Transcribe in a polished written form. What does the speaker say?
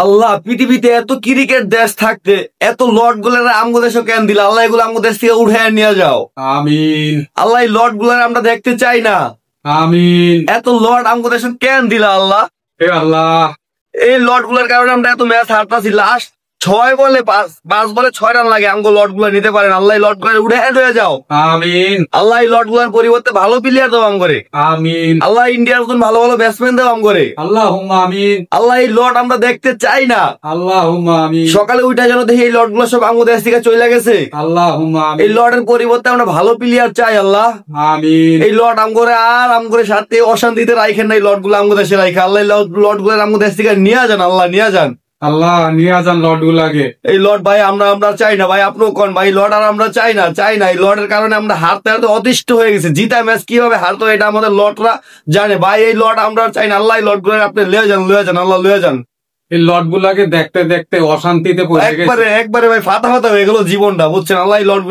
আল্লাহ পৃথিবীতে এত ক্রিকেট দেশ থাকতে এত লর্ড গুলার আমগো দেশে কেন দিলা? আল্লাহ এগুলো আমগো দেশ থেকে উঠে নিয়ে যাও। আমিন আল্লাহ এই লর্ড গুলার আমরা দেখতে চাই না। আমিন। এত লর্ড আমগো দেশে কেন দিলা আল্লাহ? হে আল্লাহ, এই লর্ড গুলার কারণে আমরা এত ম্যাচ হারতাছি। লাস্ট 6 বলে 6 রান লাগে আমগো লর্ড গুলা নিতে পারেন। আল্লাহ এই লর্ড গুলার উঠে হয়ে যাও। আমিন আল্লাহ এই লর্ড গুলার পরিবর্তে ভালো প্লেয়ার দাও আম করে। আমিন। আল্লাহ ইন্ডিয়ার মতন ভালো ভালো ব্যাটসম্যান দাও আম করে। আল্লাহুম্মা আমিন। আল্লাহ এই লর্ড আমরা দেখতে চাই না। আল্লাহুম্মা আমিন। সকালে উঠে যেন দেখি এই লর্ড গুলো সব আমগো দেশ থেকে চলে গেছে। আল্লাহুম্মা এই আমিন। লর্ডের পরিবর্তে আমরা ভালো প্লেয়ার চাই আল্লাহ। আমিন। এই লর্ড আমগরে আর আমগরে সাথে অশান্তিতে রাখেন না। এই লর্ড গুলো আমগো দেশে রাখে। আল্লাহ লর্ড গুলো আমগো দেশ থেকে নিয়ে যান। আল্লাহ নিয়ে যান। আল্লাহ নিয়ে যান লর্ড গুলাকে। এই লর্ড ভাই আমরা চাই না ভাই। আপনিও কোন ভাই লর্ড আর আমরা চাই না। এই লর্ডের কারণে আমরা হারতে হারতে অতিষ্ঠ হয়ে গেছে। জিতা ম্যাচ কিভাবে হারতো এটা আমাদের লর্ডরা জানে ভাই। এই লর্ড আমরা চাই না। আল্লাহ এই লর্ড গুলো আপনি লয়ে যান আল্লাহ লয়ে যান। এই লর্ড গুলাকে দেখতে দেখতে অশান্তিতে পড়ে গেছে। একবারে ভাই ফাটা হয়ে গেল জীবনটা, বুঝছেন? আল্লাহ এই লর্ড